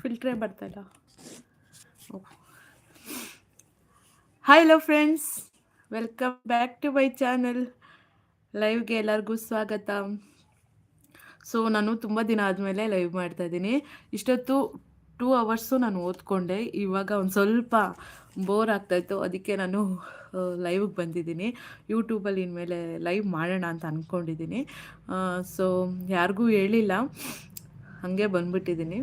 ಫಿಲ್ಟ್ರೇ ಬರ್ತಾಯಿಲ್ಲ. Hi hello friends, welcome back to my channel. ಲೈವ್ಗೆ ಎಲ್ಲರಿಗೂ ಸ್ವಾಗತ. ಸೊ ನಾನು ತುಂಬ ದಿನ ಆದಮೇಲೆ ಲೈವ್ ಮಾಡ್ತಾಯಿದ್ದೀನಿ. ಇಷ್ಟೊತ್ತು 2 ಅವರ್ಸು ನಾನು ಓದ್ಕೊಂಡೆ. ಇವಾಗ ಒಂದು ಸ್ವಲ್ಪ ಬೋರ್ ಆಗ್ತಾಯಿತ್ತು, ಅದಕ್ಕೆ ನಾನು ಲೈವ್ಗೆ ಬಂದಿದ್ದೀನಿ. ಯೂಟ್ಯೂಬಲ್ಲಿ ಇನ್ಮೇಲೆ ಲೈವ್ ಮಾಡೋಣ ಅಂತ ಅಂದ್ಕೊಂಡಿದ್ದೀನಿ. ಸೊ ಯಾರಿಗೂ ಹೇಳಿಲ್ಲ, ಹಾಗೆ ಬಂದ್ಬಿಟ್ಟಿದ್ದೀನಿ.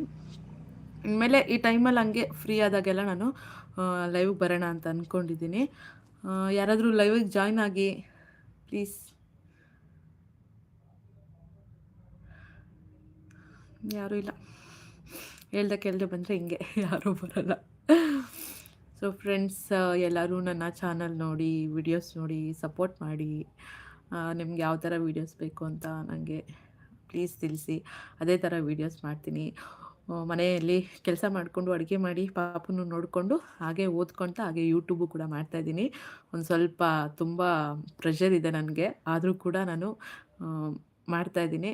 ಇನ್ಮೇಲೆ ಈ ಟೈಮಲ್ಲಿ ಹಂಗೆ ಫ್ರೀ ಆದಾಗೆಲ್ಲ ನಾನು ಲೈವ್ಗೆ ಬರೋಣ ಅಂತ ಅಂದ್ಕೊಂಡಿದ್ದೀನಿ. ಯಾರಾದರೂ ಲೈವಿಗೆ ಜಾಯ್ನ್ ಆಗಿ ಪ್ಲೀಸ್. ಯಾರೂ ಇಲ್ಲ, ಹೇಳ್ದೆ ಕೇಳ್ದೆ ಬಂದರೆ ಹಿಂಗೆ ಯಾರೂ ಬರಲ್ಲ. ಸೊ ಫ್ರೆಂಡ್ಸ್, ಎಲ್ಲರೂ ನನ್ನ ಚಾನಲ್ ನೋಡಿ, ವಿಡಿಯೋಸ್ ನೋಡಿ ಸಪೋರ್ಟ್ ಮಾಡಿ. ನಿಮ್ಗೆ ಯಾವ ಥರ ವೀಡಿಯೋಸ್ ಬೇಕು ಅಂತ ನನಗೆ ಪ್ಲೀಸ್ ತಿಳಿಸಿ. ಅದೇ ಥರ ವೀಡಿಯೋಸ್ ಮಾಡ್ತೀನಿ. ಮನೆಯಲ್ಲಿ ಕೆಲಸ ಮಾಡಿಕೊಂಡು ಅಡುಗೆ ಮಾಡಿ ಪಾಪನ್ನು ನೋಡಿಕೊಂಡು ಹಾಗೆ ಓದ್ಕೊಳ್ತಾ ಹಾಗೆ ಯೂಟ್ಯೂಬು ಕೂಡ ಮಾಡ್ತಾಯಿದ್ದೀನಿ. ಒಂದು ಸ್ವಲ್ಪ ತುಂಬ ಪ್ರೆಷರ್ ಇದೆ ನನಗೆ, ಆದರೂ ಕೂಡ ನಾನು ಮಾಡ್ತಾಯಿದ್ದೀನಿ.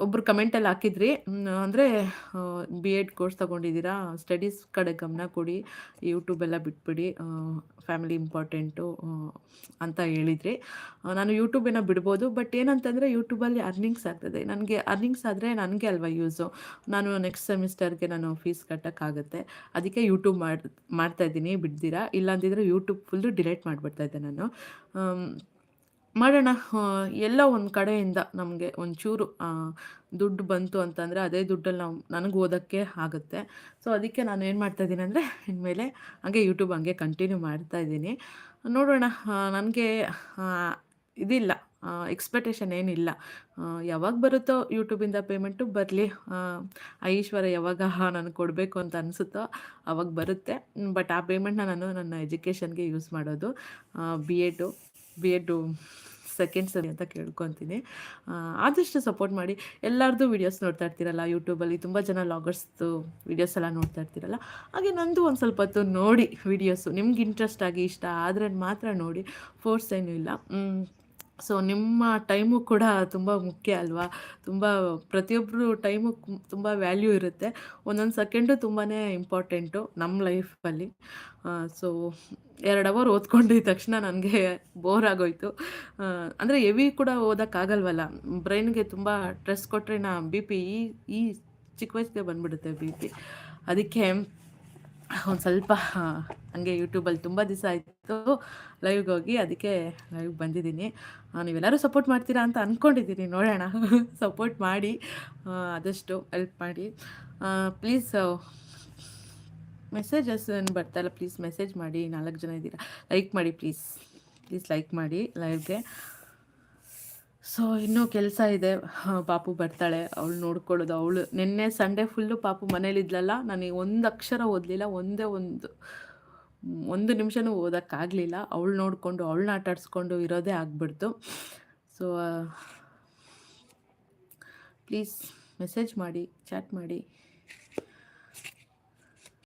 ಒಬ್ಬರು ಕಮೆಂಟಲ್ಲಿ ಹಾಕಿದ್ರಿ, ಅಂದರೆ BEd ಕೋರ್ಸ್ ತೊಗೊಂಡಿದ್ದೀರಾ, ಸ್ಟಡೀಸ್ ಕಡೆ ಗಮನ ಕೊಡಿ, ಯೂಟ್ಯೂಬೆಲ್ಲ ಬಿಟ್ಬಿಡಿ, ಫ್ಯಾಮಿಲಿ ಇಂಪಾರ್ಟೆಂಟು ಅಂತ ಹೇಳಿದ್ರಿ. ನಾನು ಯೂಟ್ಯೂಬನ್ನು ಬಿಡ್ಬೋದು, ಬಟ್ ಏನಂತಂದರೆ ಯೂಟ್ಯೂಬಲ್ಲಿ ಅರ್ನಿಂಗ್ಸ್ ಆಗ್ತದೆ. ನನಗೆ ಅರ್ನಿಂಗ್ಸ್ ಆದರೆ ನನಗೆ ಅಲ್ವಾ ಯೂಸು. ನಾನು ನೆಕ್ಸ್ಟ್ ಸೆಮಿಸ್ಟರ್ಗೆ ನಾನು ಫೀಸ್ ಕಟ್ಟೋಕ್ಕಾಗುತ್ತೆ, ಅದಕ್ಕೆ ಯೂಟ್ಯೂಬ್ ಮಾಡ್ತಾಯಿದ್ದೀನಿ ಬಿಡ್ದಿರಾ. ಇಲ್ಲಾಂದಿದ್ರೆ ಯೂಟ್ಯೂಬ್ ಫುಲ್ಲು ಡಿಲೀಟ್ ಮಾಡಿಬಿಡ್ತಾಯಿದ್ದೆ ನಾನು. ಮಾಡೋಣ, ಎಲ್ಲೋ ಒಂದು ಕಡೆಯಿಂದ ನಮಗೆ ಒಂಚೂರು ದುಡ್ಡು ಬಂತು ಅಂತಂದರೆ ಅದೇ ದುಡ್ಡಲ್ಲಿ ನನಗೆ ಓದೋಕ್ಕೆ ಆಗುತ್ತೆ. ಸೊ ಅದಕ್ಕೆ ನಾನು ಏನು ಮಾಡ್ತಾಯಿದ್ದೀನಿ ಅಂದರೆ ಇನ್ಮೇಲೆ ಹಾಗೆ ಯೂಟ್ಯೂಬ್ ಹಂಗೆ ಕಂಟಿನ್ಯೂ ಮಾಡ್ತಾಯಿದ್ದೀನಿ. ನೋಡೋಣ, ನನಗೆ ಇದಿಲ್ಲ, ಎಕ್ಸ್ಪೆಕ್ಟೇಷನ್ ಏನಿಲ್ಲ. ಯಾವಾಗ ಬರುತ್ತೋ ಯೂಟ್ಯೂಬಿಂದ ಪೇಮೆಂಟು ಬರಲಿ. ಐಶ್ವರ್ಯ ಯಾವಾಗ ನನಗೆ ಕೊಡಬೇಕು ಅಂತ ಅನಿಸುತ್ತೋ ಆವಾಗ ಬರುತ್ತೆ. ಬಟ್ ಆ ಪೇಮೆಂಟ್ನ ನಾನು ನನ್ನ ಎಜುಕೇಷನ್ಗೆ ಯೂಸ್ ಮಾಡೋದು. ಬಿ ಎಡ್ಡು ಸೆಕೆಂಡ್ ಸೆಮ್ ಅಂತ ಕೇಳ್ಕೊತೀನಿ. ಆದಷ್ಟು ಸಪೋರ್ಟ್ ಮಾಡಿ. ಎಲ್ಲರದ್ದು ವೀಡಿಯೋಸ್ ನೋಡ್ತಾ ಇರ್ತೀರಲ್ಲ ಯೂಟ್ಯೂಬಲ್ಲಿ, ತುಂಬ ಜನ ಲಾಗರ್ಸ್ದು ವೀಡಿಯೋಸ್ ಎಲ್ಲ ನೋಡ್ತಾ ಇರ್ತೀರಲ್ಲ, ಹಾಗೆ ನಂದು ಒಂದು ಸ್ವಲ್ಪ ಹೊತ್ತು ನೋಡಿ ವೀಡಿಯೋಸು. ನಿಮ್ಗೆ ಇಂಟ್ರೆಸ್ಟ್ ಆಗಿ ಇಷ್ಟ ಆದರೆ ಮಾತ್ರ ನೋಡಿ, ಫೋರ್ಸ್ ಏನೂ ಇಲ್ಲ. ಸೊ ನಿಮ್ಮ ಟೈಮು ಕೂಡ ತುಂಬ ಮುಖ್ಯ ಅಲ್ವಾ. ತುಂಬ ಪ್ರತಿಯೊಬ್ಬರು ಟೈಮು ತುಂಬ ವ್ಯಾಲ್ಯೂ ಇರುತ್ತೆ. ಒಂದೊಂದು ಸೆಕೆಂಡು ತುಂಬಾ ಇಂಪಾರ್ಟೆಂಟು ನಮ್ಮ ಲೈಫಲ್ಲಿ. ಸೊ 2 ಅವರ್ ಓದ್ಕೊಂಡಿದ್ದ ತಕ್ಷಣ ನನಗೆ ಬೋರ್ ಆಗೋಯಿತು. ಅಂದರೆ ಹೆವಿ ಕೂಡ ಓದೋಕ್ಕಾಗಲ್ವಲ್ಲ, ಬ್ರೈನ್ಗೆ ತುಂಬ ಸ್ಟ್ರೆಸ್ ಕೊಟ್ಟರೆ BP ಈ ಚಿಕ್ಕ ವಯಸ್ಸಿಗೆ ಬಂದುಬಿಡುತ್ತೆ BP. ಅದಕ್ಕೆ ಒಂದು ಸ್ವಲ್ಪ ಹಂಗೆ ಯೂಟ್ಯೂಬಲ್ಲಿ ತುಂಬ ದಿವಸ ಆಯಿತು ಲೈವ್ಗೆ ಹೋಗಿ, ಅದಕ್ಕೆ ಲೈವ್ಗೆ ಬಂದಿದ್ದೀನಿ. ನೀವೆಲ್ಲರೂ ಸಪೋರ್ಟ್ ಮಾಡ್ತೀರಾ ಅಂತ ಅಂದ್ಕೊಂಡಿದ್ದೀನಿ, ನೋಡೋಣ. ಸಪೋರ್ಟ್ ಮಾಡಿ, ಆದಷ್ಟು ಹೆಲ್ಪ್ ಮಾಡಿ ಪ್ಲೀಸ್. ಮೆಸೇಜಸ್ ಏನು ಬರ್ತಾಯಿಲ್ಲ, ಪ್ಲೀಸ್ ಮೆಸೇಜ್ ಮಾಡಿ. 4 ಜನ ಇದ್ದೀರಾ, ಲೈಕ್ ಮಾಡಿ ಪ್ಲೀಸ್ ಲೈಕ್ ಮಾಡಿ ಲೈವ್ಗೆ. ಸೊ ಇನ್ನೂ ಕೆಲಸ ಇದೆ. ಪಾಪು ಬರ್ತಾಳೆ, ಅವಳು ನೋಡ್ಕೊಳ್ಳೋದು. ಅವಳು ನಿನ್ನೆ ಸಂಡೇ ಫುಲ್ಲು ಪಾಪು ಮನೇಲಿದ್ಲಲ್ಲ, ನನಗೆ ಒಂದು ಅಕ್ಷರ ಓದಲಿಲ್ಲ, ಒಂದು ನಿಮಿಷನೂ ಓದೋಕ್ಕಾಗಲಿಲ್ಲ. ಅವಳು ನೋಡಿಕೊಂಡು ಅವಳನ್ನ ಆಟಾಡಿಸ್ಕೊಂಡು ಇರೋದೇ ಆಗ್ಬಿಡ್ತು. ಸೊ ಪ್ಲೀಸ್ ಮೆಸೇಜ್ ಮಾಡಿ, ಚಾಟ್ ಮಾಡಿ.